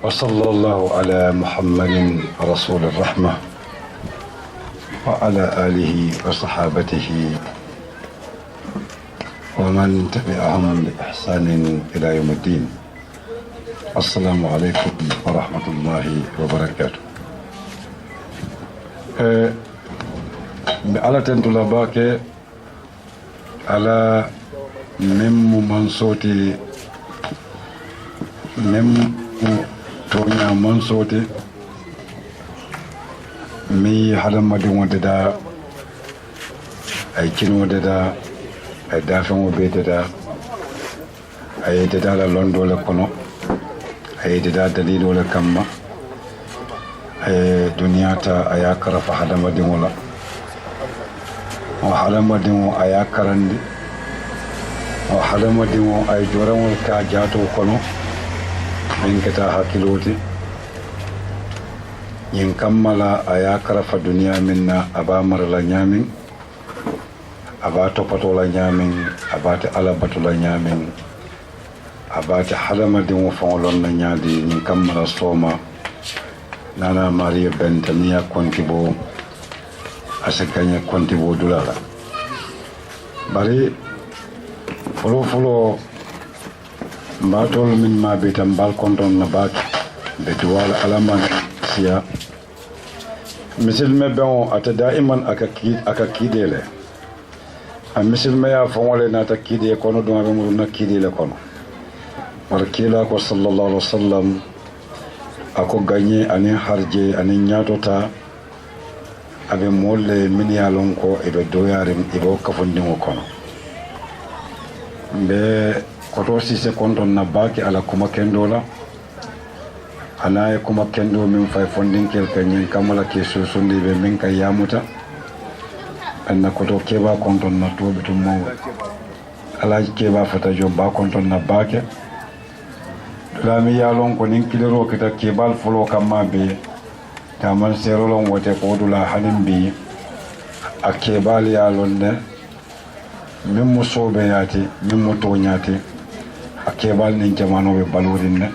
وصلى الله على محمد رسول الرحمة وعلى آله وصحابته ومن تبعهم بإحسان إلى يوم الدين. السلام عليكم ورحمة الله وبركاته. على تنتلباك على مم منصوتي مم تونا منصوتي مي حلم مدين وددا أي كنو وددا أي دافع وبيددا أي ددا لندو لكنو أي ددا دليل ولا كما أي دنيا تا أي كرف حلم مدين ولا وحلم مدين أي كرندي وحلم مدين أي جورم كاجاتو كنو من كتا حكيلوتي ين كمالا أيا كرف الدنيا منا أبا مرلا نيامين أبا توبتو لا نيامين أبا تألبتو لا نيامين أبا تحلم ديمو فولون نيادي ين كمالا صوما نانا ماريا بنتانيا كونتيبو أسكانيا كونتيبو دولالا باري فلو مباتول من ما بيتم بالكونتون نبات بدوال ألمان سيا مثل ما بيون أتا دائما أكاكيدي له مثل ما يفعل لنا تكيدي يكونوا دوما بمرنا كيدي لكونوا وركيلا كو صلى الله عليه وسلم أكو غني أني حرجي أني نياتوتا أبي مولي من يالونكو إبه دويارم إبه كفندمو كونو be koto sise konton na baki ala kuma kendo la anaye kuma kendo min fay fondinkel kanyin kamala ke susundi be min kay yamuta anna koto keba konton na tobe to mo alaji keba fata jo ba konton na bake lami yalon ko nin kilero kita kebal folo kamma be taman serolon wote ko dula hanin bi akebal yalon ne min musobe yati min moto nyati akebal nin jamano be balorin ne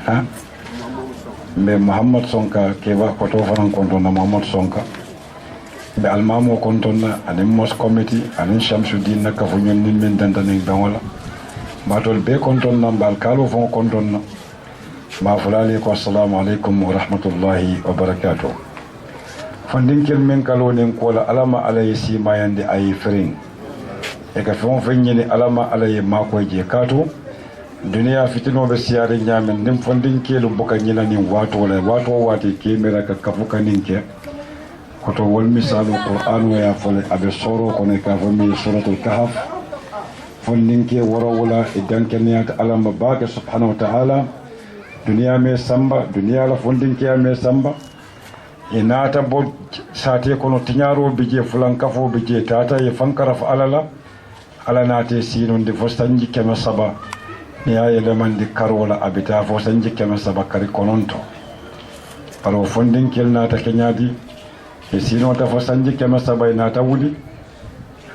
ha be Muhammad Sonka keba ko to fanan konto na Muhammad Sonka be almamo konto na anin mos committee anin Shamsuddin na ka fu ñon nin min dantani bangola batol be konto na bal kalo fon konto na ma fulani ko assalamu alaikum wa rahmatullahi wa barakatuh fondinkel men kalo nen ko la alama alayhi sima yande ay fring e ka fon fenyini alama alaye mako je kato duniya fitino be siare nyamen nim fondin kelu boka nyina ni wato wati kemera ka kafuka ninke koto wal misalu qur'an wa ya fole abe soro kono ka fami suratul kahf fondin ke woro wala idan keniyat alama baka subhanahu wa ta'ala duniya me samba duniya la fondin ke me samba inata bo sate kono tinyaro bije fulan kafo bije tata ye fankara fa alala ala naate sinundi fo sanji keme saba ni ya elemandi karola abita fo sanji keme saba kari kononto aro fondin kel naata kenyadi e sinota fo sanji keme saba e naata wuli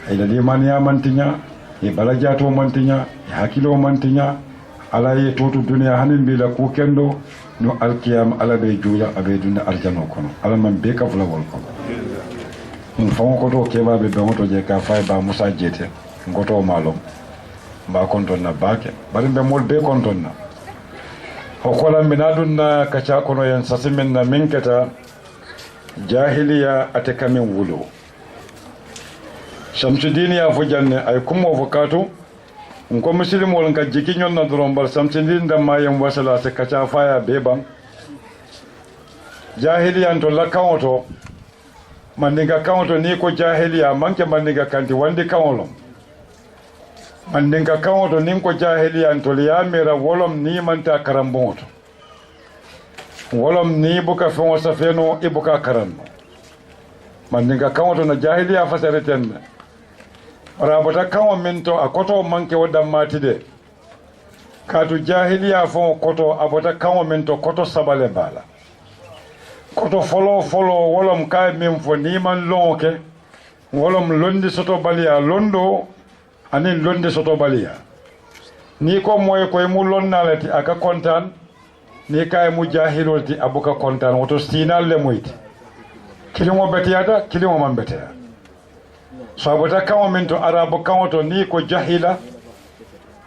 e dali man ya mantinya e balajato mantinya e hakilo mantinya ala ye totu duniya hanin bila ku kendo no alkiyam ala be juula abe dunna arjano kono ala man be ka fula wol kono fon ko to keba be moto je ka fay ba musa jete ngoto malom ba konton na bake bari be mol be konton na hokola minadun na kacha kono yan sasimin na minkata jahiliya atakamin wulo Shamsuddin ya fujanne ay kuma avocado nko muslimol ka jiki nyon na doron bal Shamsuddin da mayen wasala se kacha faya beban jahiliya to la kawoto mandinga kawoto ni ko jahiliya manke mandinga kanti wandi kawolom mandinga kawoto nin ko jahiliya to liya mera wolom ni manta karamboto wolom ni buka fon safeno ibuka karanno mandinga kawoto na jahiliya fasareten rabata kawo minto akoto manke wadam matide katu jahiliya fon koto abota kawo minto koto sabale bala koto folo wolom kay min fo ni man lonke wolom londi soto baliya londo anin londi soto baliya ni ko moy koy mu lonnalati aka kontan ni kay mu jahilolti abuka kontan woto sinal le moyti kilimo betiyata kilimo man beteya so abota kawo min to arabu kawo to ni ko jahila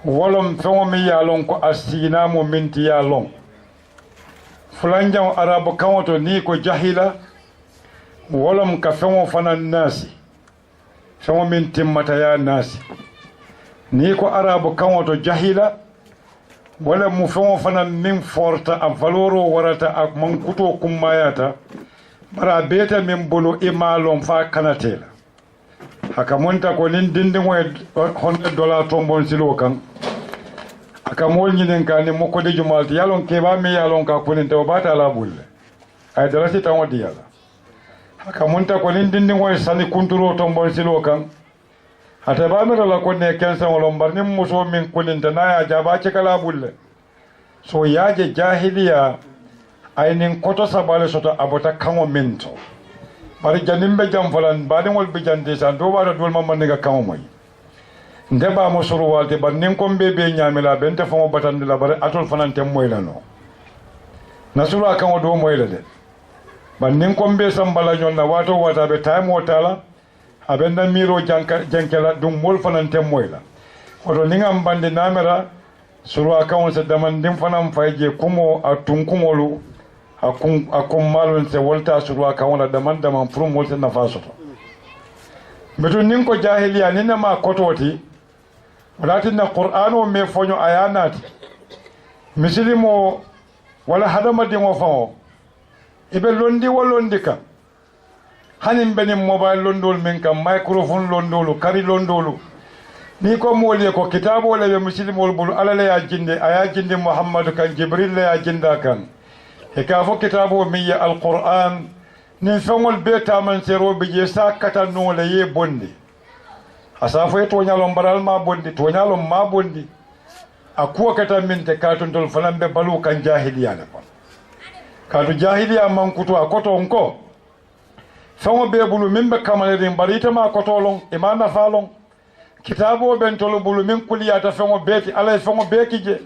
wolom fewo mi yalon ko asina mo minti yalon fulanjam arabu kawo to ni ko jahila wolom ka fewo fanan nasi fewo min timmata ya nasi ni ko arabu kawo to jahila wala mu fewo fanan min forta a valoro warata ak man kuto kummayata bara beta min bolo imalon fa kanatela haka monta ko nin dindin way $100 tombon silo kan aka mol nyinen kan ni moko de jumalti yalon ke ba mi yalon ka kunin to bata la bulle ay darasi tan wadi yala haka monta ko nin dindin way sani kunturo tombon silo kan hata ba mi la ko ne kensa wolon barnim muso min kunin ta na ya jaba ci kala bulle so yaje jahiliya aynin koto sabale soto abota kango minto bari janimbe jam falan badin wol be jande san do wara dol mamman nga kango moy ndeba mo suru walde bannin ko bebe nyamela bente famo batande la bare atol fanante moy la no nasuru akango do moy la de bannin ko be sambala nyonna wato wata be time wotala abenda miro jankela dum mol fanante moy la odo ningam bande namera suru akango se damandim fanam fayje kumo atunkumolu akun malon se volta suru akango daman furum wolta nafaso beto nin ko jahiliya ni ma kototi walatin na qur'ano me fonyo ayanati misilimo wala hadama di mo fawo ibe londi wolondi ka hanin beni mobile londol men kam microphone londolu kari londolu ni ko moli ko kitabo le misilimo bulu alale ya jinde muhammad kan jibril ya jinda kan e ka fo kitabo mi ya alquran ni fongol beta man sero be je sakata no le ye bondi asafo to nyalo baral ma bondi to nyalo ma bondi akuwa kata min te katun tol falambe balu kan jahiliya ne kon kadu jahiliya man kuto akoto onko fongo be bulu mimbe kamale rin barita ma koto long imana falong kitabo ben tolo bulu min kuliyata fongo beti ala fongo bekije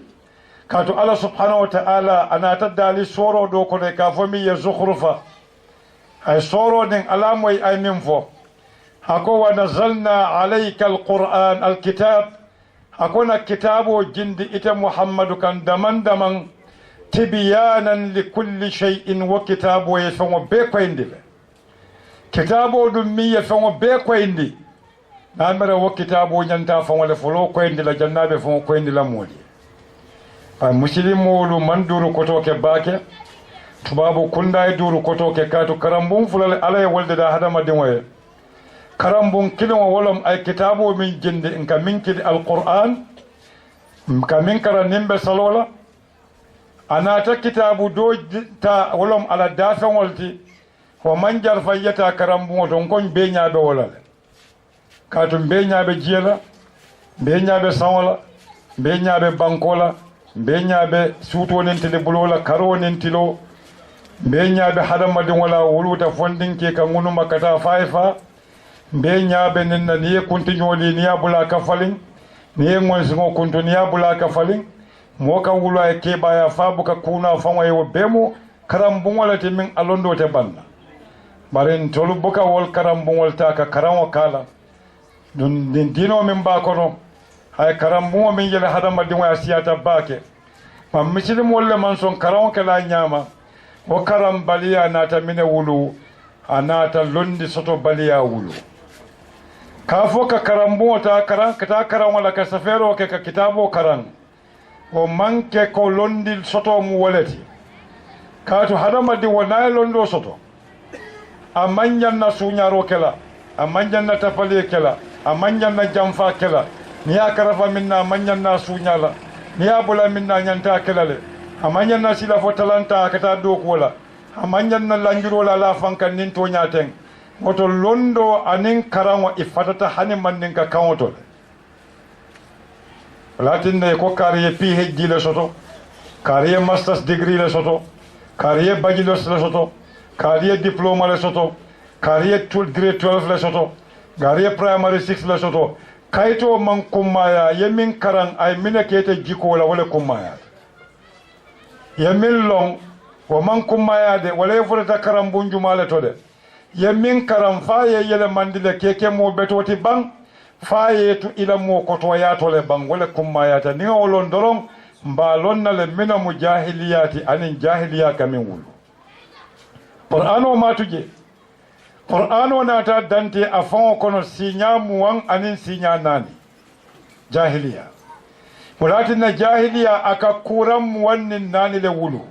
kato ala subhanahu wa ta'ala anata dali soro do ko de ka fomi ya zukhrufa ay soro den alamoy ay min fo hako wa nazalna alayka alquran alkitab hakona kitabo jindi ita muhammadu kan daman tibyanan likulli shay'in wa kitabo yafango be ko indi kitabo dum mi yafango be ko indi namara wa kitabo nyanta fango le folo ko indi la jannabe fango ko indi la modi ay muslimolu manduru koto ke bake tubabu kunda e duru koto ke katu karambun fulale alay wolde da hadama dinwaye karambun kilin wolom ay kitabo min jinde in ka min kidi alquran ka min kara nimbe salola anata kitabu do ta wolom ala dafa wolti ko manjar fayyata karambun don kon be nyaabe wolale katu be nyaabe jiela be nyaabe sawola be nyaabe bankola be nyaabe suto nentile bulola karo nentilo be nyaabe hadama dinwala wuluta fondinke ka ngunu makata faifa be nyaabe nenna ni kuntinyoli ni abula kafalin ni ngonsingo kuntu ni abula kafalin moka wula e keba ya fabuka kuna fanwa yo bemo karambun wala te min alondo te banna baren tolu boka wol karambun wal ta ka karanwa kala dun din dino min ba kono hay karambun min yele hadama dinwa siyata bake mam muslim wala man son karanwa kala nyama o karam baliya nata mine wulu anata londi soto baliya wulu kafo ka karambu ta karan wala ka safero ke ka kitabo karan o manke ko londi soto mu waleti kaatu hadama di wona londo soto amanjan na sunyaro kela amanjan na tafali kela amanjan na jamfa kela ni akarafa minna amanjan na sunyala ni abula minna nyanta kelale amanjan na sila fo talanta kata doku wala amanjan na lanjuro la fankan nin to nyaten moto londo anin karanwa ifatata hani mandin ka kawoto latin ne ko kariye PhD le soto kariye masters degree le soto kariye bachelor's le soto kariye diploma le soto kariye grade 12 le soto kariye primary 6 le soto kaito man kumaya yemin karan ay minakete jiko wala kumaya yemin long wo man kummayade wala furata karam bunjumale to de yemin karam faye yele mandile keke mo betoti bang faye to ila mo koto ya to le bang wala kummayata ni wolon doron mbalon na le mina mujahiliyati anin jahiliya kamin wulu qur'ano matuje qur'ano nata dante afon kono sinya muwan anin sinya nani jahiliya walatin jahiliya aka kuram wannan nani le wulu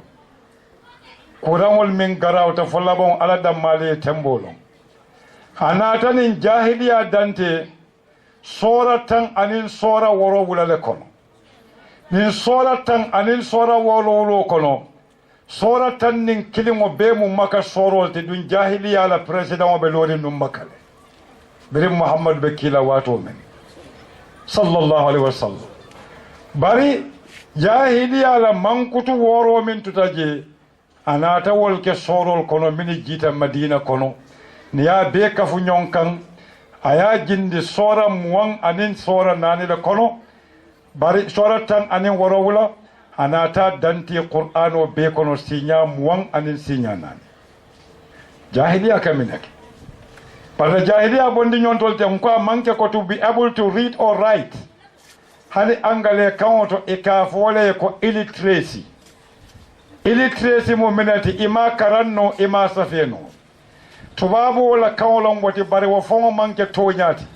kuramol min garawta folabon ala dammale tembolon anatanin jahiliya dante soratan anin sora woro wulale kono nin soratan anin sora wolo kono soratan nin kilimo be mu maka sorol te dun jahiliya la president o be lori num makale birim muhammad be kila wato men sallallahu alaihi wasallam bari jahiliya la mankutu woro min tutaje anata wolke sorol kono mini jita madina kono niya be kafu nyonkan aya jindi sora muwan anin sora nani le kono bari sora tan anin woro wula anata danti qur'ano be kono sinya muwan anin sinya nani jahiliya kaminake par jahiliya bondi nyontol te ko manke ko to be able to read or write hali angale kawoto e ka fole ko illiteracy mo menati ima karanno ima safeno tubabu wala kawlon wati bari wo fongo manke toñati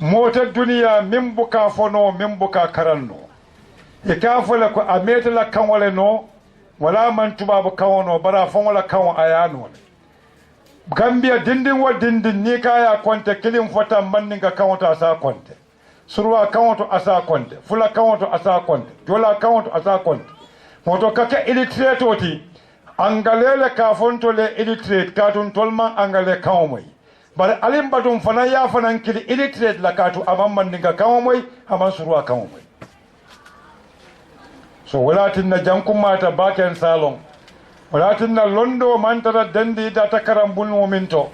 mota duniya mimbuka fono mimbuka karanno e ka fole ko amete la kawle no wala man tubabu kawono bara fongo la kawo ayano gambia dindin wa dindin ni kaya konte kilim fota manninga kawota sa konte surwa kawoto asa konte fula kawoto asa konte jola kawoto asa konte moto kaka illiterate oti angalele ka fonto le illiterate katun tolma angale kawmoy bar alim batum fana ya fana kili illiterate la katu amam mandinga kawmoy aman surwa kawmoy so walatin na jankum mata baken salon walatin na londo mantara dandi data karambul momento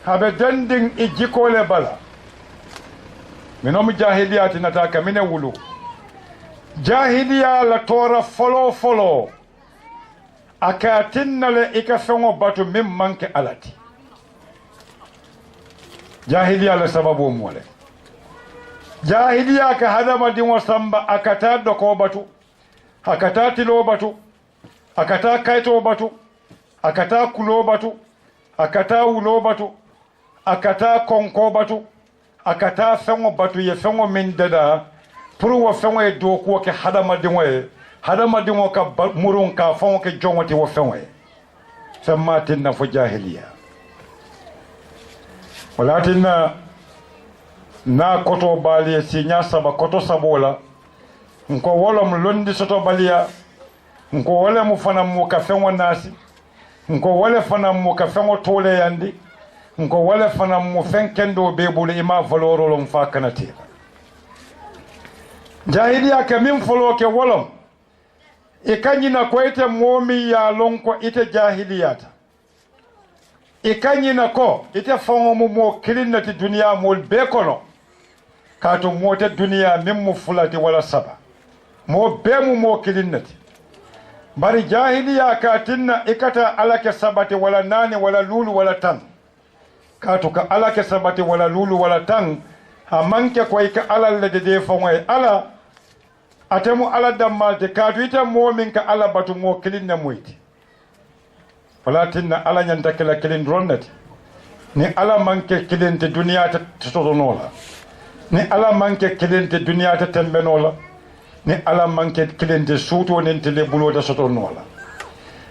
habe danding ijikole bala minom jahiliyati nataka mine wulu jahiliya la tora folo akatinna le ika fengo batu mim manke alati jahiliya la sababu mole jahiliya ka hadama dingo samba akata doko batu akata tilo batu akata kaito batu akata kulo batu akata wulo batu akata konko batu akata fengo batu ye fengo min dada pour wo fengo e do ko ke hadama dingo ka murun ka fengo ke jongoti wo fengo e samatin na fo jahiliya walatin na koto bali si nya saba koto sabola nko wolom londi soto baliya nko wole mu fana mu ka fengo nasi nko wole fana mu ka fengo tole yandi nko wole fana mu fenkendo be bulu ima valoro lom fa kanati jahiliya ke min folo ke wolom e kanyina ko ite momi ya lonko ite jahiliyata e kanyina ko ite fongo mo kilinati duniya mol be kono kato mote duniya min mu fulati wala saba mo be mo kilinati bari jahiliya ka tinna ikata alake sabati wala nani wala lulu wala tan kato ka alake sabati wala lulu wala tan amanke ko ika alal de fongo ala atemu ala dammalte kaatu ita momin ka ala batu mo kilinna moyti walatinna ala nyanta kala kilin ronnati ni ala manke kilinte duniya ta totonola ni ala manke kilinte duniya ta tembenola ni ala manke kilinte suuto nen tele bulo ta sotonola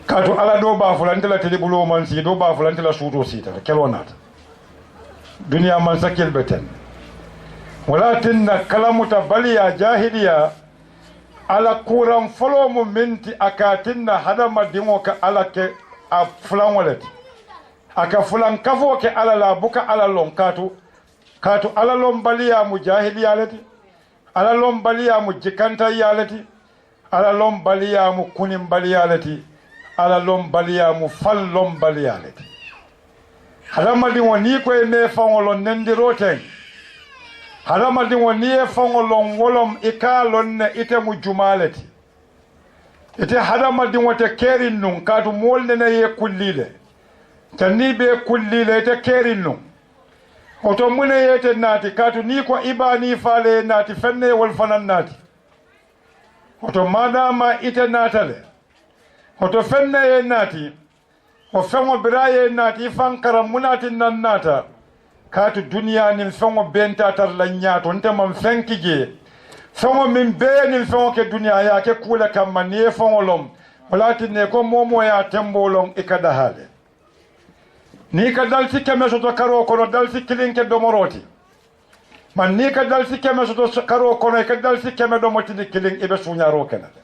kaatu ala do ba fulante la tele bulo man si do ba fulante la suuto sita kelonata duniya man sakil beten walatinna kalamuta baliya jahiliya ala kuran folo mu minti akatinna hadama dingo ka ala ke a fulan walati aka fulan kafo ke ala la buka ala lon katu ala lon baliya mu jahiliya lati ala lon baliya mu jikanta yalati ala lon baliya mu kunin baliya lati ala lon baliya mu fallon baliya lati hadama dingo ni ko e me fawolon nendiroten hadama dingo ni e fawolon wolom ikalon ne ite mu jumalati ite hadamadiŋo te keeriŋ nuŋ kaatu moolu nene ye kulli le tanni be kulli le ite keeriŋ nuŋ oto mune yete naati kaatu ni ko ibani faale ye naati fenne ye wol fanaŋ naati oto madama ite naata le oto fenne ye naati o feŋo bira ye naati i faŋ karam munaati naŋ naata kaatu duniyaa niŋ feŋo benta tar la ñaato nte maŋ feŋ ki jee feŋo miŋ bee niŋ feŋo ke duniyaa ye a ke kuu le kamma niŋ ye feŋo loŋ walaati ne ko moomoo ye a temboo loŋ i ka daha le niŋ ka dalisi keme soto karoo kono dalisi kiliŋ ke domoroo ti man niŋ ka dalisi keme soto karoo kono i ka dalisi keme domo ti ni kiliŋ i be suuñaaroo ke na le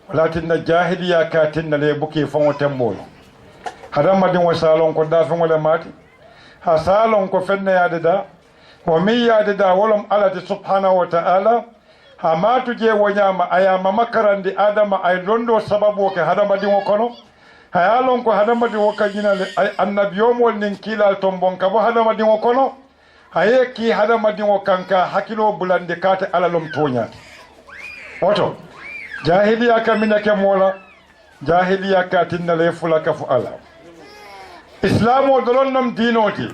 walaati na jahiliya ka tinna le ye buki feŋo temboo loŋ hadamadiŋo se a loŋ ko daafeŋo le maati a se a loŋ ko feŋ ne ye a dada wo miŋ ye a dada wo loŋ alla ti subhanahu wa ta'ala a maatu je wo ñaama a ye a mama karandi adama a ye londoo sababuo ke hadamadiŋo kono a ye a loŋ ko hadamadiŋo ka ñina le annabiyoomolu niŋ kiilaalu tombon ka bo hadamadiŋo kono a ye kii hadamadiŋo kaŋ ka hakkiloo bulandi ka ate alla lom tooñaati woto jahiliya ka mina ke moo la jahiliya ka tinna le fula ka fo alla islamo dolon nom diinoo ti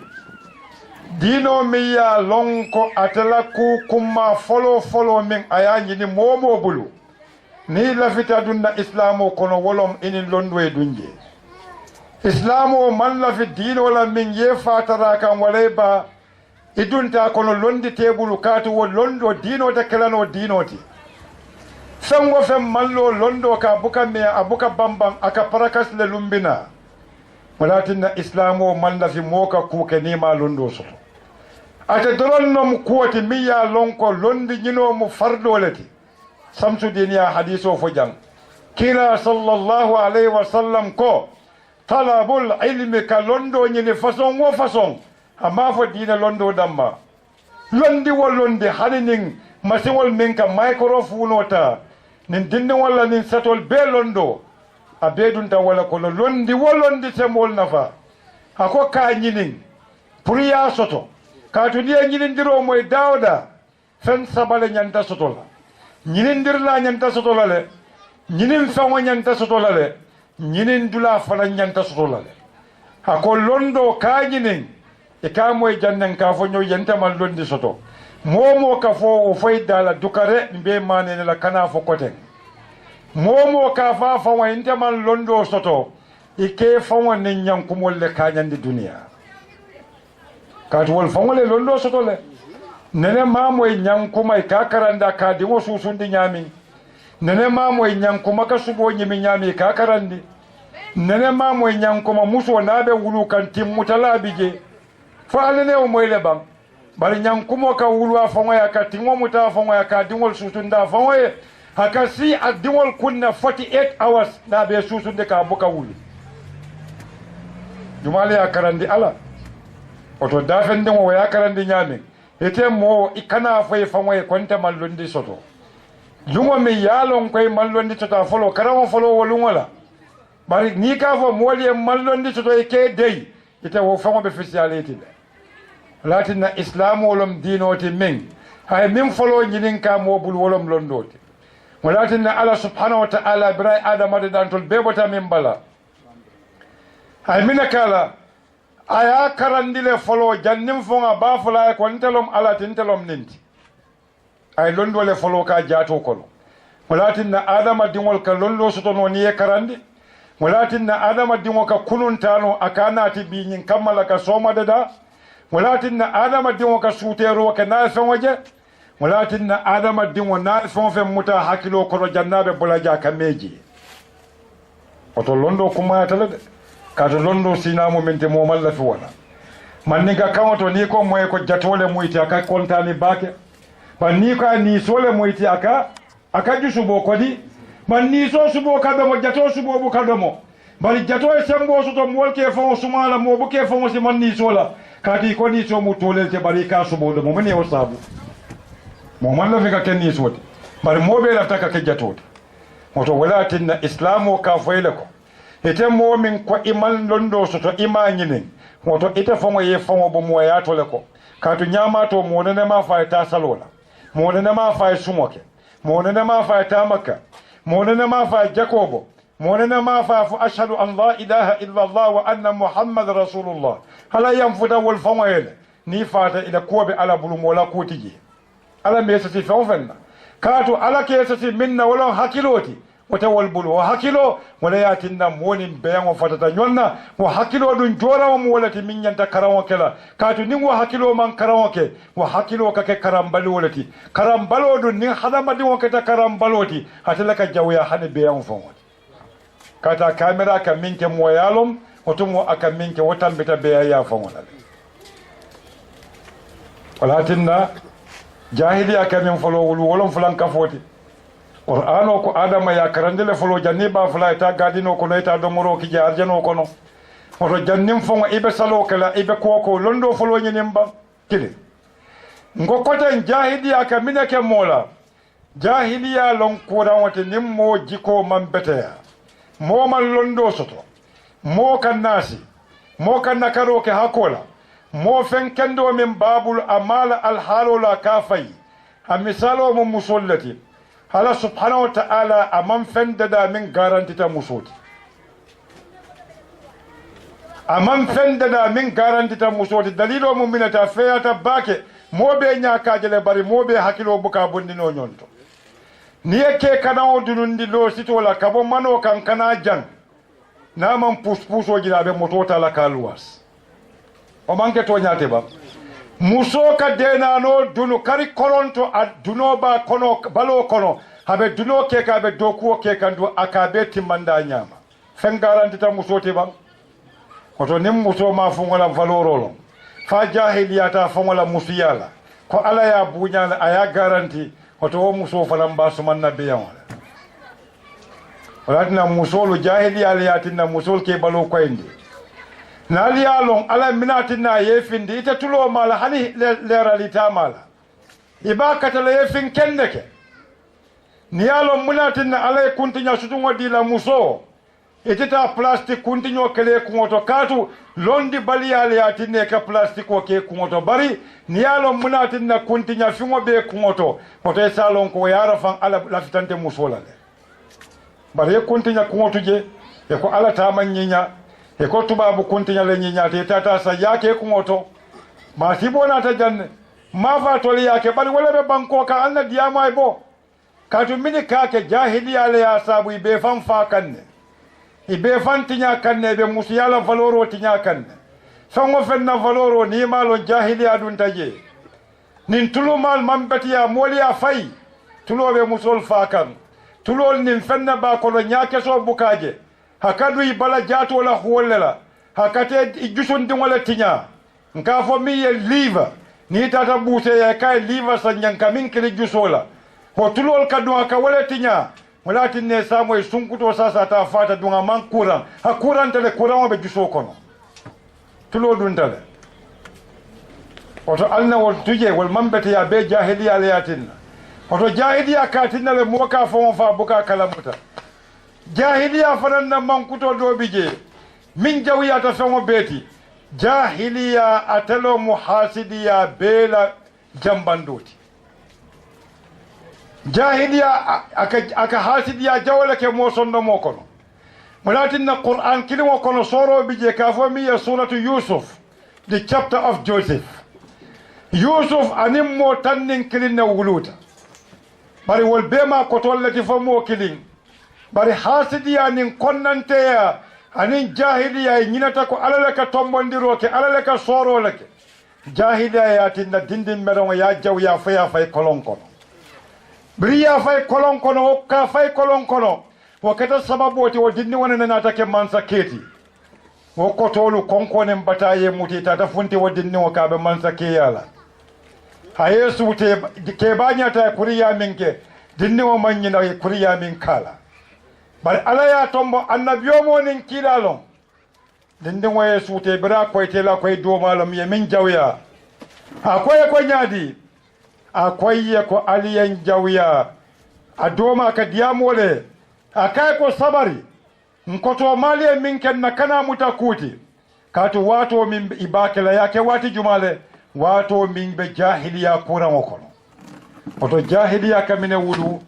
diinoo miŋ ye a loŋ ko ate la kuu kumma foloo foloo miŋ a ye a ñini moo moo bulu ni lafita dunna islamo kono wolom inin londo e dunje islamo man lafi diino la min ye fatara kan walay ba idunta kono londi tebulu kaatu wo londo diino te kelano diino ti fengo fen mallo londo ka buka me abuka bambang aka parakas le lumbina walatinna islamo man lafi moka kuke nima londo soto ate doron nom kuwati miya lonko londi ñino mu fardoleti samsudin ya hadiso fo jang kila sallallahu alayhi wa sallam ko talabul ilmi ka londo ñini façon wo façon amma fo diina londo damma londi wo londi hani nin masiŋol min ka microphone ta nin dinni walla nin satol be londo a be dunta wala kono londi wo londi semol nafa ako ka ñinin pour ya soto kaatu ni e ñinindiro moye dawda fen sabale ñanta soto la ñinindirla ñanta soto la le ñinin feŋo ñanta soto la le ñinin dula fana ñanta soto la le a ko londo ka ñinin e ka moye jannen ka fo ño yenteman londi soto momo ka fo o foy dala dukare mbe manene la kana fo koten momo ka fa faŋo yenteman londo soto i ke faŋo nin ñankumol le kañandi duniya kaatu wol faŋo le londo soto le nene mamoye ñankuma ka karanda ka diŋo susundi ñaamiŋ nene mamoye ñankuma ka suboo ñimi ñaami ka karandi nene mamoye ñankuma musoo naa be wulu kan timmutala bi je fo alinewo moyi le baŋ bari ñankumo ka wulu a faŋoye ka tiŋo muta a faŋoye ka diŋol susunda a faŋoye a ka si a diŋol kunna 48 hours naa be susundi ka buka wuli jumaale ye karandi ala oto dafendiŋo wo ye karandi ñaamiŋ ite moo i kana foye faŋo ye konte mallondi soto luŋo miŋ ye a loŋ koye mallondi soto a folo karaŋo folo wo luŋo la bari niŋ ka fo moolu ye mallondi soto i ke deyi ite wo faŋo be fisiyale ti le latinna islamo lom diino ti miŋ a ye miŋ folo ñiniŋ ka moo bulu wo lom londo ti wo latinna alla subhanahu wa taala bira adamade dantol bee bota miŋ bala a ye mina ka la a ye karandi le foloo janniŋ foŋa baa fola ye ko ntelom ala ti ntelom ninti a ye londo le foloo ka jaato kono walatinna adama diŋol ka londo sotono niŋ ye karandi walatinna adama diŋo ka kununtano a ka naati bii ñiŋ kamma la ka sooma dada walatinna adama diŋo ka suuteeroo ke naa ye feŋo je walatinna adama diŋo naa ye feŋo feŋ muta hakkiloo kono jannaa be bula je a ka mee jee oto londo kumayata le de kato londo sinamo min te momal lafi wala manni ka kaŋo to ni ko moye ko jatole muyti aka kontani baake ban ni ko a niisole muyti aka jusubo kodi ban niiso subo ka domo jato subo bu ka domo bari jato e sembo soto mool ke faŋo sumala mo bu ke faŋo si man niisola kati ko niiso mu tolel te bari ka subo domo mene o saabu mo man lafi ka ken niisode bari moɓe lafta ka ke jatote oto walatinna islamo ka foyle ko ite momin ko iman londo soto ima ñinin woto ite faŋo ye faŋo bo moyato le ko kaatu ñamato monene ma fa ta salola monene ma fa sumoke monene ma fa ta makka monene ma fa jakobo monene ma fa fu ashhadu an la ilaha illa allah wa anna muhammad rasulullah hala yam futa wol famoyele ni fata ila kobe ala bulu mola kotiji ala mesati fawfenna kaatu ala kesati minna wala hakiloti wata wal bulu wa hakilo wala yatinna moni beyango fatata nyonna wa hakilo dun jora mo walati min nyanta karawo kala kaatu nin wa hakilo man karawo ke wa hakilo kake karambalo walati karambalo dun nin hadama di wonke karambaloti hatalaka jawya hane beyango fawon kata kamera ka minke moyalom otumo aka minke wotambita beya fawon wala tinna jahiliya kamin folo wulu wolon fulan kafoti qur'ano ko adama ya karandele folo janni ba fula ta gadino ko noita do moro ki jarjano kono oto jannim fongo ibe salo kala ibe koko londo folo nyenim ba kile ngokote jahiliya kamina ke mola jahiliya lon kuran wate nimmo jiko man beteya mo man londo soto mo kan nasi mo kan nakaro ke hakola mo fen kendo min babul amala alhalo la kafai a misalo mu musollati hala subhanahu wa ta'ala amman fen da min garanti ta musoti amman fen da min garanti ta musoti dalilo mu minata feyata bake mo be nyaka jele bari mo be hakilo buka bondino nyonto ni yake kana odunundi lo sitola kabo mano kan kana jan na man puspuso jinabe motota la kalwas o manke to nyaate ba muso ka denano dunu kari koronto a duno ba kono balo kono habe duno ke ka be dokuo ke kandu akabe timanda nyama fen garanti ta muso te ba oto nim muso ma fungola valorolo fa jahiliyata fungola musiyala ko ala ya bunyala aya garanti oto muso falam ba sumanna biyan wala musolu jahiliyatina musol ke balo ko indi nali yalon ala minatina yefindi ita tulo mala hani leralita mala ibakata la yefin kenneke ni yalon minatina ala kuntinya sutungo dila muso itita plastic kuntinyo kele kungoto katu londi bali yale yatine ka plastic o ke kungoto bari ni yalon minatina kuntinya fingo be kungoto kote salon ko yara fan ala lafitante musola le bari kuntinya kungoto je e ko ala tamanyinya e ko tubabu kuntinya le nyinyate tata sa yake kungoto ma sibona ta janne ma fa toli yake bali wala be banko ka anna diyama bo katu mini kake jahiliya le ya sabu be fan fa kanne ibe fan tinya kanne be musiyala valoro tinya kanne songo fenna valoro ni malo jahiliya dun taje nin tulumal mambatiya moliya fay tulobe musol fa kan tulol nin fenna ba ko nyake so bukaje hakadu ibala jato la huolela hakate ijusun dingole tinya nka fo mi ye liva ni tata buse ya kai liva sa nyanka min kili jusola ko tulol kadu aka wala tinya wala tinne samo sunkuto sasa ta fata dunga man kuran hakuran tele kuran be juso kono tulo dun tele oto alna wol tuje wol mambete ya be jahiliya le yatinna oto jahiliya katinna le moka fo fa buka kalamuta jahiliya fananna mankuto dobije min jawiyata fengo beti jahiliya atelo muhasidiya bela jambandoti jahiliya aka hasidiya jawala ke mosondo mokono mulatinna qur'an kilimo kono soro bije ka fo mi suratu yusuf the chapter of joseph yusuf anim mo tannin kilinna wuluta bari wol bema ko tollati fo mo kilin bari hasidiya nin konnanteya anin jahiliya nyinata ko alalaka tombondiro ke alalaka soro lake jahiliya ya tinna dindin meron ya jaw ya fay kolon kono briya fay kolon kono ka fay kolon kono wakata sababu wati wajindi wana nata ke mansa keti wakotolu konkone mbataye muti tata funti wadindi wakabe mansa kiyala hayesu te kebanya ta kuriya minke dindi wa manyina kuriya min kala bari ala ya tombo annabiyo mo nin kilalon dindin waye sute bira koy tela koy do malam ye min jawya akoy ko nyadi akoy ko aliyan jawya adoma ka diamole akay ko sabari nkoto mali min ken na kana mutakuti katu wato min ibakela yake wati jumale wato min be jahiliya kuran okono oto jahiliya kamine wudu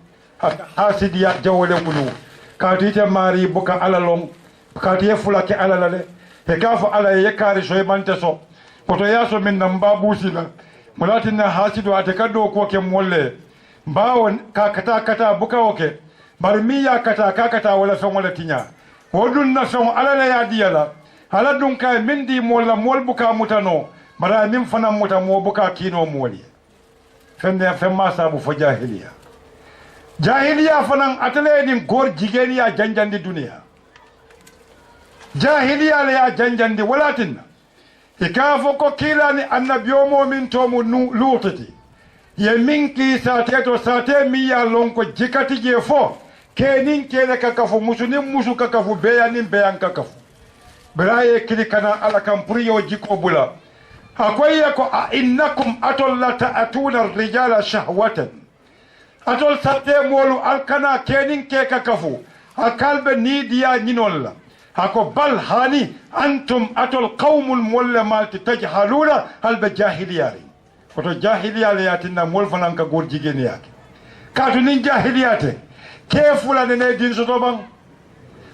hasidiya jawole wulu kaatite mari buka alalong kaatiye fulake alalale e kafo ala yekari so mante so koto yaso min nan babusila mulatina hasidu ate kaddo ko ke molle bawon kata buka oke bar miya kata wala fen wala tinya wodun na fen alala ya diyala hala dun kay min di molla mol buka mutano bara min fana muta mo buka kino moli fen ma sabu fo jahiliya fanan atale din gor jigeniya janjandi duniya jahiliya la ya janjandi walatin ikafo ko kilani annabiyo mo min to mu lutati ye minki sate mi ya lonko jikati je fo kenin kele kakafu musunin musu kakafu beyanin beyan kakafu biraye kilikana ala kan priyo jiko bula akwai ko innakum atollata atuna rijala shahwatan atol sate molu alkana kenin ke kakafu akalbe nidiya nyinolla hako bal hani antum atol qaumul mullamalti tajhaluna halbe jahiliyari koto jahiliyale yatinna mol fanan ka gor jigeni yake katu nin jahiliyate ke fulane ne din soto ban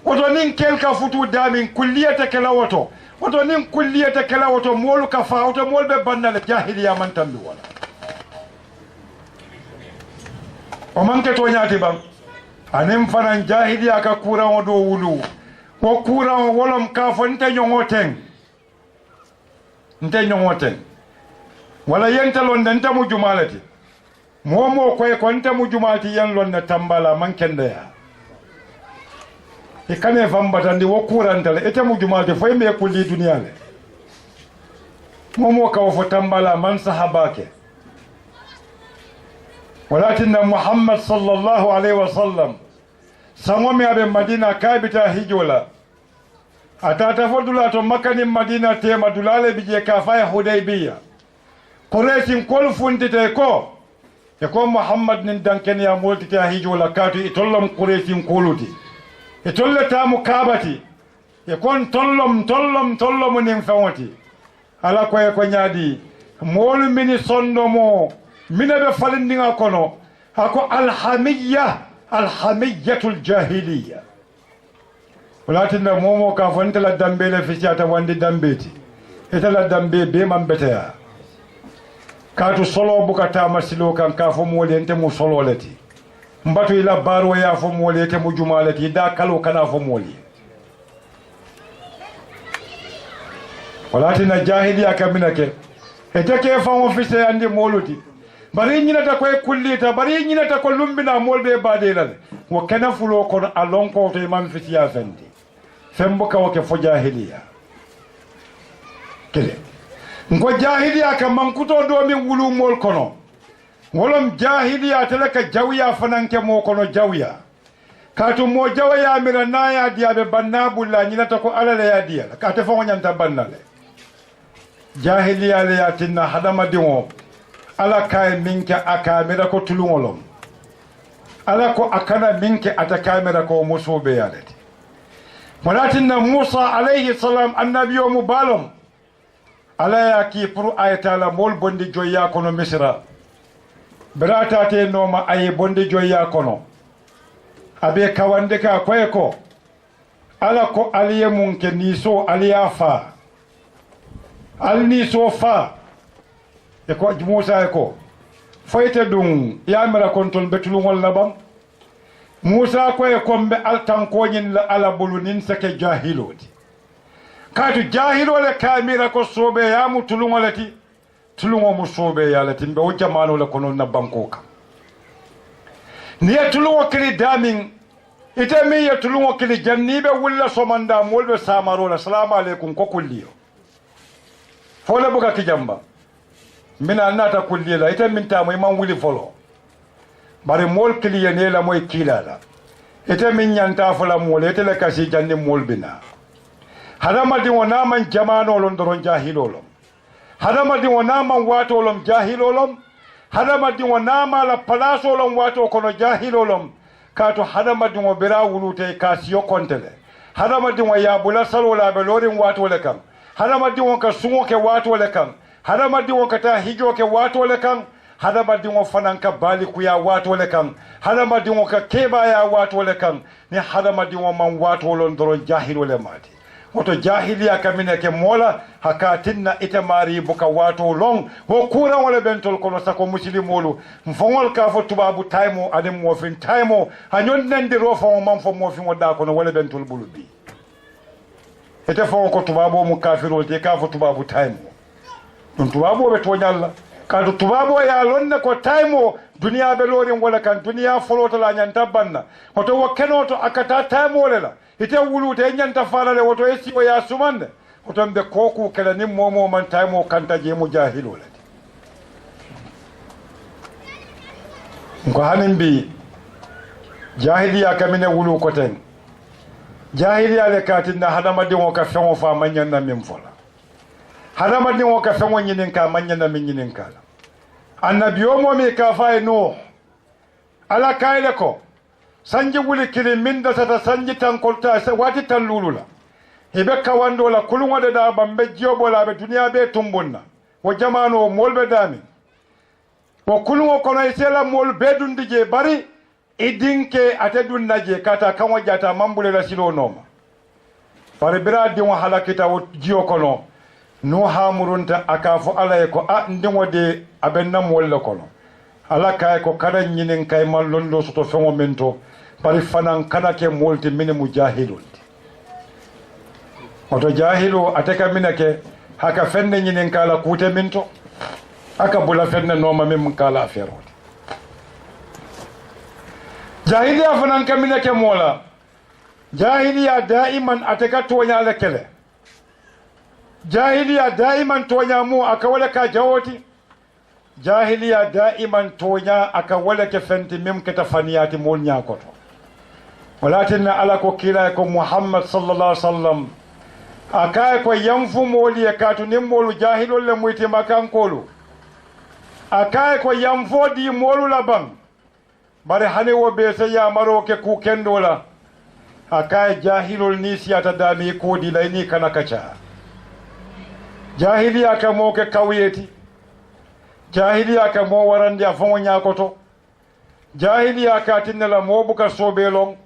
woto nin kelka futu damin kulliyata kelawoto woto nin kulliyata kelawoto molu ka fawto molbe bannale jahiliya man tambi wala o manke to nyaati ban anem fanan jahiliya ka kuran do wulu ko kuran wolom ka fo nte nyongoten wala yenta londe nte mu jumalati momo koy ko nte mu jumalati yan lonne tambala man kende ya e kane fambatandi wo kurantale ete mu jumalati fo me kulli duniya le momo ka fo tambala man sahabake walakinna muhammad sallallahu alaihi wasallam samomi abe madina kabita hijola atata fodula to makani madina tema dulale bije kafaya hudaybiya Quraysin kol funtite ko e ko muhammad nin danken ya moltite hijola katu itollom Quraysin koluti itollata mu kabati e kon tollom nin fawati ala ko e ko nyaadi molu mini sondomo minabe falindinga kono hako alhamiyatul jahiliya walatinna momo ka fontela dambele fisiata wandi dambeti etala dambe be mambetea katu solo bukata masilo kan ka fo mole ente mu solo leti mbatu ila baro ya fo mole ete mu jumalati da kalo kana fo mole walatinna jahiliya kaminake etake fa office andi moluti bari ñinata koye kullita bari ñinata ko lumbina molɓe badelal wo kena fulo kono alon ko to man fitiya fendi fembo kawo ke fo jahiliya kele ngo jahiliya ka mankuto do min wulu mol kono wolom jahiliya tele ka jawya fananke mo kono jawya katu mo jawya mira naya diabe bannabulla ñinata ko alala ya diya ka te fo ñanta bannale jahiliya le yatinna hadama diwo ala kay minke akamira ko tulungolom ala ko akana minke atakamira ko musobe yalati walatinna musa alayhi salam annabiyo mubalom ala yaki pour ayatala mol bondi joya kono misra brata te noma ay bondi joya kono abe kawande ka koyko ala ko aliye munke niso aliyafa alniso fa e ko Musa ko foyte dum yamira kontol betulungol labam Musa ko e kombe altankoñin la ala bulunin sake jahiloti katu jahilole kamira ko sobe yamu tulungolati tulungo mu sobe yalati mbe o jamano la kono na bankoka niya tulungo kili damin ite mi ya tulungo kili jannibe wulla somanda molbe samarola assalamu alaikum ko kulliyo fole buka kijamba mina nata kullila ita minta moy man wuli folo bari mol kiliya ne la moy kilala ita min nyanta fola mol ita la kasi janni mol bina hadama di wona man jamano lon doron jahilolom hadama di wona man wato lom jahilolom hadama di wona ma la palaso lom wato kono jahilolom kato hadama di wo bira wulute kasiyo kontele hadama di wo yabula salola be lorin wato le kam hadama di wo ka sungo ke wato le kam hadama di wo kata hijo ke wato le kan hadamadiŋo fanaŋ ka balikuya waatoo le kaŋ hadamadiŋo ka keebaya waatoo le kaŋ ni hadamadiŋo maŋ waatoo loŋ doroŋ jahilo le maati woto jahiliya kamine ke moola haka tinna ite maari buka waatoo loŋ wo kuraŋo le bentol kono sako musilimolu mfoŋol ka fo tubaabu taymo aniŋ moofin taymo a ñonnendiro faŋo maŋ fo moofiŋo daa kono wo le bentol bulu bi ite faŋo ko tubaaboo mu kafirol ti ka fo tubaabu taymo ɗum tubaaboo ɓe toñalla kaatu tubaaboo ye a loŋ ne ko taymo duniya ɓe loorin wala kan duniya folotala ñanta banna woto wo kenoo to akata taymo le la ite wuluute e ñanta faala le woto e siwo ya sumande oton ɓe kooku kele nin momo man taymo kanta jeemu jahilo le ko hanin mbi jahiliya kamine wulu ko ten jahiliya le katinna hadamadiŋo ka feŋo fa mañanna min fola hadamadiŋo ka feŋo ñinin ka mañanna min ñinin ka la annabiyo momi ka fa e nuh ala kayle ko sanji wuli kili min dasata sanji tankolta waati tan luulu la hibe kawando la kuluŋo de daa ban be jiyobo la be duniya be tumbunna wo jamano moolu be daami wo kuluŋo kono i sela moolu be dundi je bari i dinke ate dunna je kata kaŋo jata mambule la siloo nooma bari bira diŋo halakita wo jiyo kono nu hamurunta a ka fo ala ye ko a ndiŋo de a be na moolu le kono ala kaye ko kada ñiniŋ kay man londo soto feŋo min to bari fanaŋ kana ke moolu ti mini mu jahilol ti woto jahilu ate ka mina ke haka fenne ñiniŋ ka la kuute min to aka bula fenne nooma min mun ka la affaire o ti jahiliya fanaŋ ka mina ke moo la jahiliya daiman ate ka tooña le kele jahiliya daiman tooña mu aka wala ka jawoti jahiliya daiman tooña aka wala ke fenti mim keta faniyati mool ñakoto walatinna ala ko kiila ko muhammad sallallahu alaihi wasallam akaye ko yanfu mooli ye kaatu nin moolu jahilol le muytima kankolu akaye ko yanfo di moolu la baŋ bari hani wo be se yamaro ke ku kendo la akaye jahilol ni siyata daami koodi lay ni kana kaca jahiliya ka moo ke kawyeti jahiliya ka moo warandi a faŋo ñakoto jahiliya ka tinne la moo buka soobe loŋ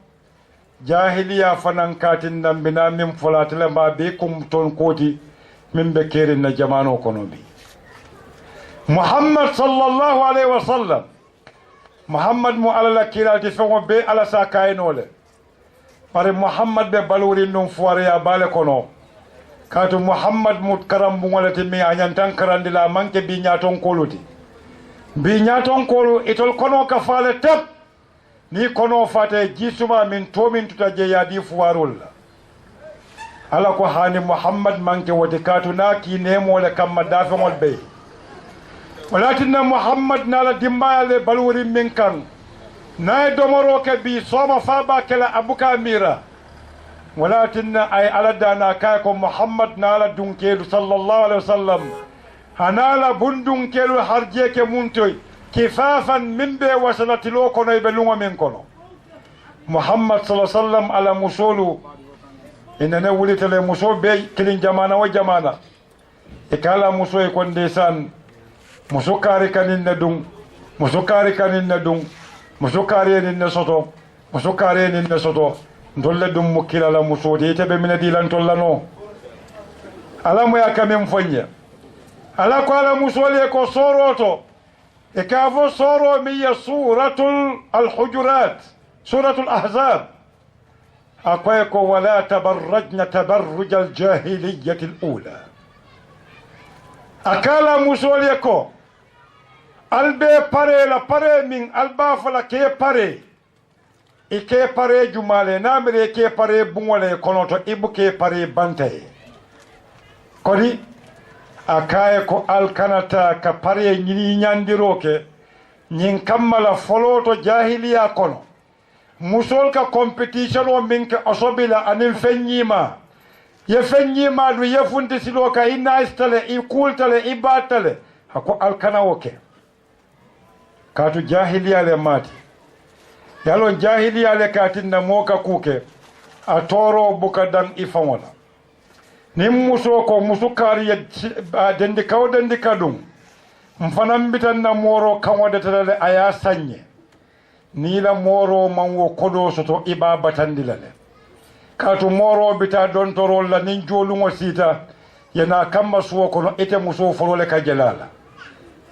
jahiliya fanaŋ ka tinna mbina min folate le mba be kum ton kooti min be kerin na jamano kono bi muhammad sallallahu alaihi wasallam muhammad mu ala la kiralti feŋo be ala sa kayino le bari muhammad be balurin num fuwareya baale kono kaatu muhammad mu karambuŋo le ti mi a ñantan karandi la manke bi ñatonkolu ti bi ñatonkolu itol kono ka faale tep ni kono fate jisuma min to min tuta je yaadi fuwarol la ala ko hani muhammad manke wote kaatu na ki nemole kamma dafeŋol bey walatinna muhammad nala dimbayale balwuri min kan naye domoro ke bi soma faba kela abuka mira walatinna ay ala dana kay ko muhammad nala dunkelu sallallahu alaihi wasallam hanala bundunkelu harje ke muntoy kifafan min be wasalatilo kono e ɓe luŋo min kono muhammad sa sallam ala musolu inene wulitele muso be kilin jamana wo jamana e kala muso e kon ndesan muso kaari kanin ne ɗum muso kaari kanin ne ɗum muso kaari enin ne soto muso kaari enin ne soto dolle ɗum mukkilala musode iteɓe mine dilantolano ala moya kamin foñe ala ko ala musoli e ko soroto e ka fo soro mi ye suratul alhujurat suratul ahzab akoye ko wala tabarrajna tabarruj aljahiliyati alula akala musol ye ko albe pare la pare min alba fala ke pare e ke pare jumale namire ke pare buŋole kono to ibu ke pare bantaye kodi akaye ko alkanata ka pare ñini ñandiro ke ñin kammala foloto jahiliya kono musol ka competition o min ke osobila anin feññima ye feññima du ye funti silo ka i naistale i kultale i battale hako alkana o ke katu jahiliya le mati yalon jahiliya le katinna moka kuke a toro buka dan i faŋola nin muso ko musu kariya dendi kaw dendi kadum mfanan bitan na moro kanwa da tare aya sanye ni la moro man wo kodo soto iba batandilale katu moro bita don torol la nin jolungo sita yana kamma suwo kono ite muso folole ka jelala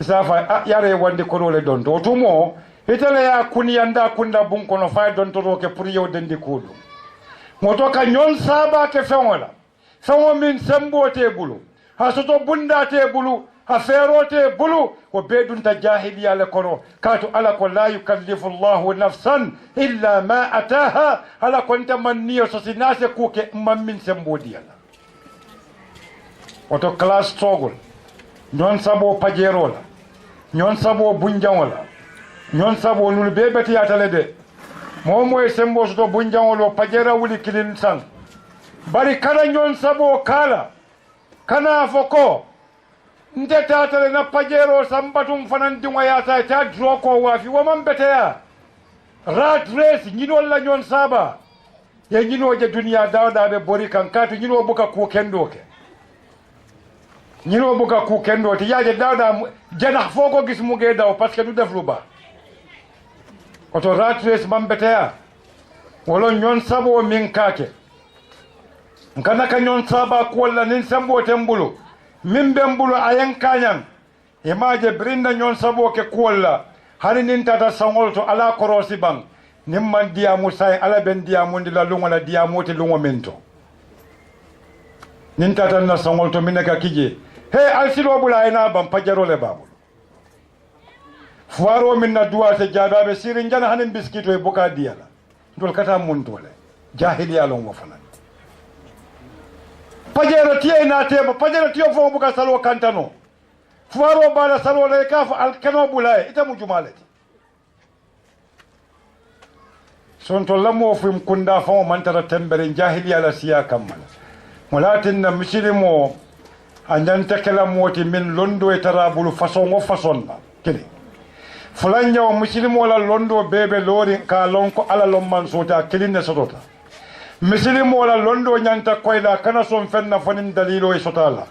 isafa yare wande kodole don to tumo itale ya kuniyanda kunda bun kono fa don toro ke pour yow dendi kudu moto ka nyon saba ke fengola fengo min sembo te bulu ha soto bunda te bulu ha fero te bulu ko bedun ta jahiliya le kono katu ala ko la yukallifu Allahu nafsan illa ma ataha ala konta man niyo so sinase kuke min sembo diala oto class struggle nyon sabo pajerola nyon sabo bunjangola nyon sabo lul bebeti yatale de momo e sembo so bunjangolo pajera wuli kilin sang bari kada nyon sabo kala kana foko nde tatale na pajero sambatum fanan dinwa yata ta droko wafi waman beteya rat race nyino la nyon saba ye nyino je duniya dawda be bori kan katu nyino buka ku kendoke ñino buka ku kendo ti yaaje dawda janax foko gis mu ge daw parce que du def lu ba oto ratres mambetea wolo ñon sabo min kake ngana ka ñon saba ko wala nin sambo tembulu min bembulu ayen kanyan e maaje brinda ñon sabo ke ko wala hani nin tata sangol to ala korosi bang nim man diamu say ala ben diamu ndila lungo la diamu te lungo mento nin tata na sangol to minaka kije he alsilo bula ina ban pajaro le babul fuaro min na duwa se jababe sirin jana hanin biskito e buka diala dol kata mun tole jahiliya lon wo fanan pajaro tiye na teba pajaro tiyo fo buka salo kantano fuaro bala salo le kafa alkano bula ita mu jumalati sonto lamo fum kunda fo mantara tembere jahiliya la siya kammala mulatin na muslimo andanta kala moti min londo e tarabulu façon o façon ba kele fulanya o muslimo la londo bebe lori ka lon ko ala lon man sota kelinne sotota muslimo la londo nyanta koyla kana son fenna fonin dalilo e sotala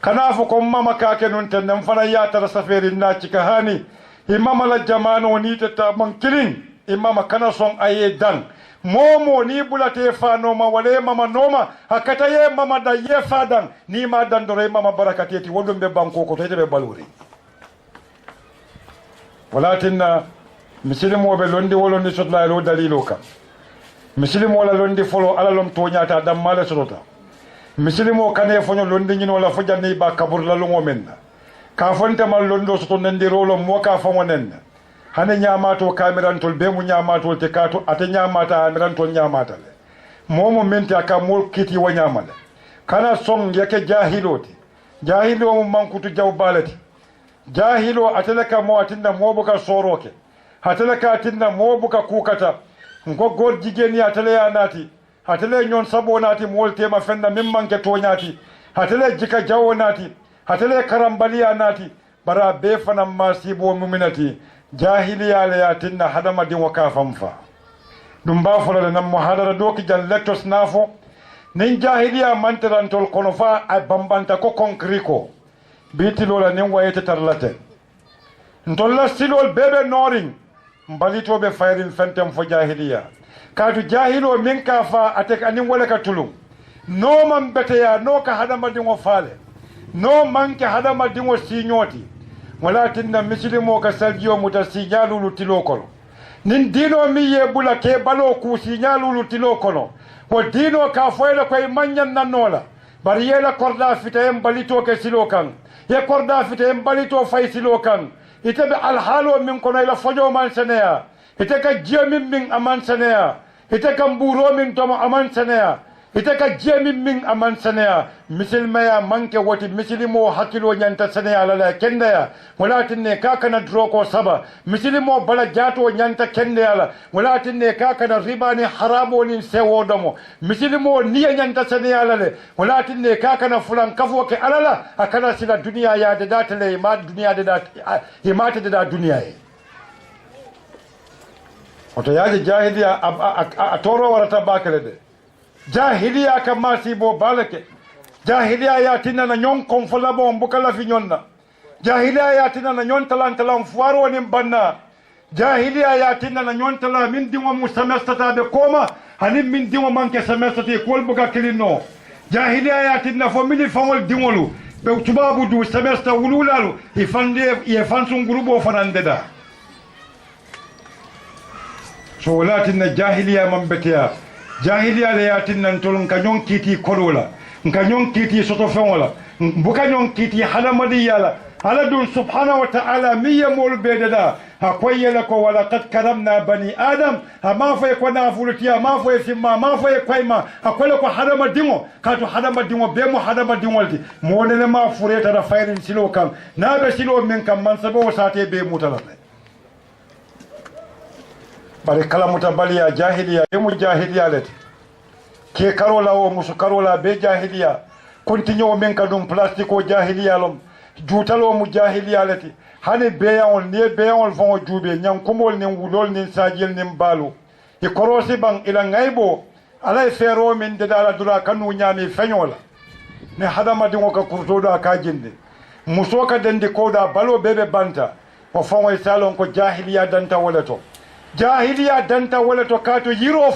kana fo ko mama ka ke non tan fana ya tara saferi na cika hani imama la jamano ni ta man kilin imama kana son aye dan momo ni bulate fa noma wale mama noma hakata ye mama da ye fadan ni ma dandore mama barakateti wodum be banko ko tete be baluri walatinna muslimo be londi wolondi sotla lo dalilo kam muslimo la londi folo ala lom toñata dam mala sotota muslimo kane fonyo londi nyino la fojani ba kabur la lungo menna ka fonte mal londo soto nandi rolo mo ka famo nenna hane nyamato kamirantol be mu nyamato te kato ate nyamata amirantol nyamata le momo menti aka mol kiti wa nyamale kana son yake jahiloti jahilo mu mankutu jaw balati jahilo atelaka mo atinda mo buka soroke atelaka atinda mo buka kukata ngo god jigeni atele ya nati atele nyon sabo nati mol tema fenda min manke to nyati atele jika jawo nati atele karambaliya nati bara be fanam masibo muminati jahiliya le yatinna hadama din waka famfa dum ba fola nan muhadara doki jan lectures nafo nin jahiliya mantarantol kono fa ay bambanta ko konkriko bitilola nin wayete tarlate ntolla silol bebe noring mbalito be fayrin fentem fo jahiliya kadu jahilo min ka fa atek anin wala ka tulum no man beteya no ka hadama din wo fale no man ka hadama din wo sinyoti walakinna muslimo ka saljiyo muta signalulu tilo kono nin dino mi ye bula ke balo ku signalulu tilo kono ko dino ka foyla koy manyan nanola bari yela korda fita em balito ke silo kan ye korda fita em balito fay silo kan ite be alhalo min kono ila fojo man senea ite ka jemi min aman senea ite ka mburo min tomo aman senea ite ka jemi min aman senea misilmaya manke woti misilimo hakilo nyanta senea lala kendaya walatin ne kaka na droko saba misilimo bala jato nyanta kendaya la walatin ne kaka na ribani haramo ni sewodomo misilimo niya nyanta senea lale walatin ne kaka na fulan kafo ke alala akana sila dunia ya de datale ma dunia de dat imate de da dunia e oto yaje jahiliya a toro warata bakale de jahiliya kama sibo balake jahiliya ya tinna na nyon konfola bo mbukala fi nyonna jahiliya yatina na ñontalantalan fuwaro nin banna jahiliya yatina na ñontala min diŋo mu semestata ɓe kooma hanin min diŋo manque semestate kuwol buka kilinno jahiliya yatinna fo mini faŋol diŋolu ɓe tubabu du semestre wululalu ye fansun groupe o fanandeda so wolatinna jahiliya man beteya jahiliya le yatinnan tol nka ñon kiiti koɗola nka ñon kiiti soto feŋola mbuka ñon kiiti hadamadiya la ala dun subhanahu wa ta'ala miye molu bededa ha koyela ko wala qad karamna bani adam ha ma fay ko nafulutiya ma fay simma ma fay koyma ha kole ko hadama dingo kato hadama dingo be mo hadama dingolti mo ne ma fureta da fayrin silo kam na be silo min kam man sabo sate be mutala bare kala mutabaliya jahiliya be mu jahiliya lati ke karola o musu karola be jahiliya kontinyo min kadum plastique o jahiliya lom juutalo mu jahiliya lati hani beyaŋol ni ye beyaŋol faŋo juube ñankumol nin wulol nin sajil nin baalu i korosi baŋ ila ŋaybo ala ye feero min deda ala dura kanu ñaami feño la ni hadamadiŋo ka kurtodo a ka jindi muso ka dendi koda balo bebe banta o faŋo ye salon ko jahiliya danta wole to jahiliya danta wole to kato yiro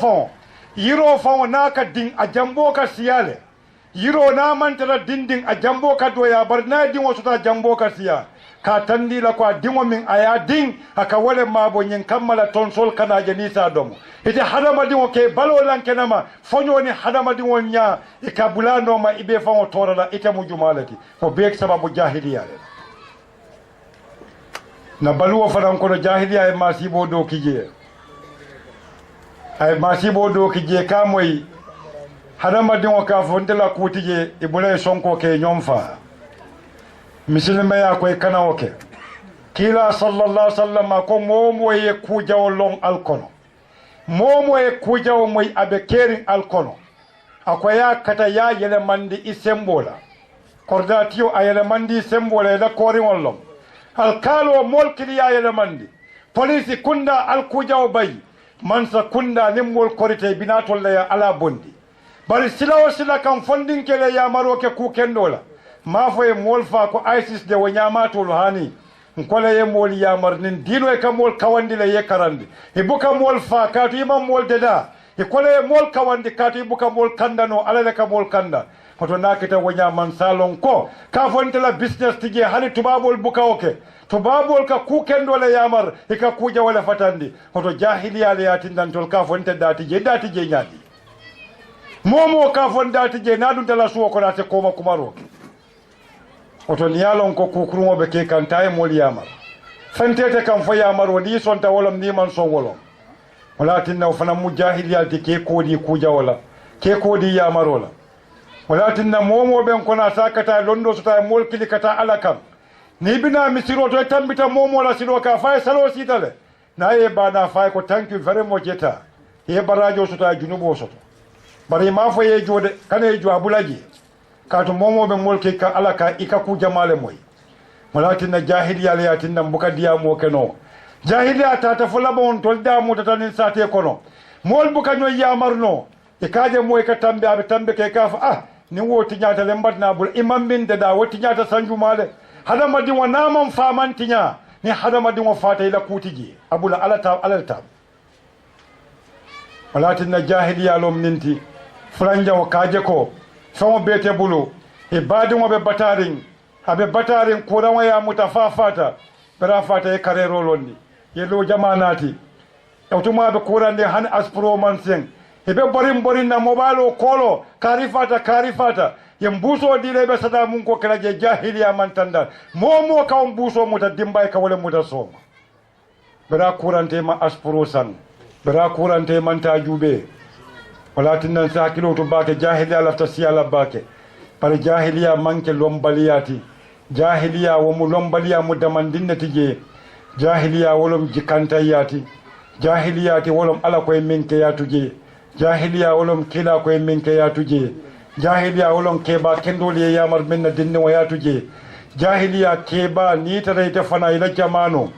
faŋo naa ka diŋ a jambo ka siyale yiro na mantara dindin a jambo ka doya bar na dingo suta jambo ka siya ka tandi la ko dingo min aya din aka wale mabo nyin kammala tonsol kana janisa domo ite hadama dingo ke balo lanke nama fonyo ni hadama dingo nya e ka bulano ma ibe fango torala ite mu jumalati ko be sababu jahiliya na baluwo fadan ko jahiliya e masibo do kije ay masibo do kije ka moy hadamadiŋo ka fo nte la kuuti je i bula ye sonko ke ñoŋ faa misilimaya ko i kana wo ke kiila sallallahu sallam ko moo moo ye kuujawo loŋ al kono moo moo ye kuujawo moy a be keeriŋ al kono a ko ye kata ye yelemandi i sembo la kordatiyo a yelemandi i sembo la ye la kooriŋol loŋ alkaaloo mool kili ye yelemandi polisi kunda al kuujawo bayi mansa kunda niŋ mool korite binatol la ye ala bondi bari sila o sila kam fondin kele yamaro ke ku kendola ma fo e mol fa ko isis de wonyamato hani nkole ye mol yamar nin dino e kam mol kawandi le ye karandi e buka mol fa ka to imam mol deda e kole ye mol kawandi ka to buka mol kandano ala le ka mol kanda hoto nakita wonyaman salon ko ka fonte la business tije hani tubabol buka oke tubabol ka ku kendole yamar e ka kuja wala fatandi hoto jahiliya le yatindan tol ka fonte dati je nyadi momo ka fondati je na dun tala suwo ko nate koma kumaro oto niyalon ko kukurumo be ke kan tay mol yamar fantete kam fo yamar woni son ta wolom ni man son wolom walakin na fana mujahiliyal te ke kodi kuja wala ke kodi yamarola walakin na momo ben ko na sakata londo suta mol kili kata alakam ni bina misiro to tambita momo la siro ka fay salo sitale na e bana fay ko thank you very much eta e barajo suta junubo soto bari ma fo ye jode kane jo abulaji kato momo be molke ka alaka ika ku jamale moy walakin na jahiliya le yatin nan buka diya mo keno jahiliya ta fula bon tol da mo tatanin sate kono mol buka nyoy yamarno e kaje moy ka tambe abe tambe ke ka fa ni woti nyata le mbatna bul imam bin da woti nyata sanju male hada madi wa naman famantinya ni hada madi wa fata ila kutiji abula alata walakin na jahiliya lom ninti franja wa kaje ko famo bete bulu e badi mo be batarin kuran waya mutafafata bara fata e karero lonni ye lo jamanati awtuma be kuran de han aspro mansen e be borin na mobalo kolo karifata ye mbuso dile be sada mun ko kala je jahiliya man tanda momo ka mbuso muta dimbay ka wala muta soma bara kurante ma aspro san bara kurante man ta jube walatin nan sa kilo to bake jahiliya lafta siyala bake par jahiliya manke lombaliyati jahiliya wo mu lombaliya mu damandinne tije jahiliya wolom jikantayati jahiliyati wolom ala koye minke yatuje jahiliya wolom kila koye minke yatuje jahiliya wolom keba kendoli e yamar minna dinne o yatuje jahiliya keba ni tarayte fana ila jamano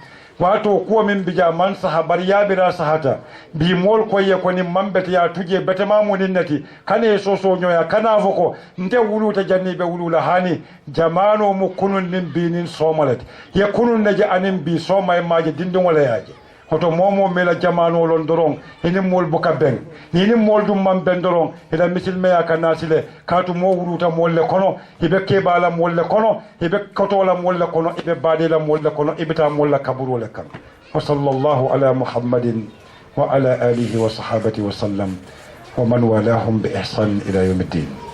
wato kuwa min bija man sahabar ya bira sahata bi mol koye koni mambete ya tuje bete mamunin nati kane soso nyoya kana foko nte wuluta jannibe wulula hani jamano mu kunun nin binin somalet ye kunun naje anin bi soma e maje dindin wala yaje hoto momo mela jamano lon doron eni mol buka ben ni mol dum man ben doron ila misil me yakana sile katu mo wuluta mol le kono ibe kebala mol le kono ibe kotola mol le kono ibe badela mol le kono ibe ta mol la kaburo le kan wa sallallahu ala muhammadin wa ala alihi wa sahabati wa sallam wa man walahum bi ihsan ila yawmiddin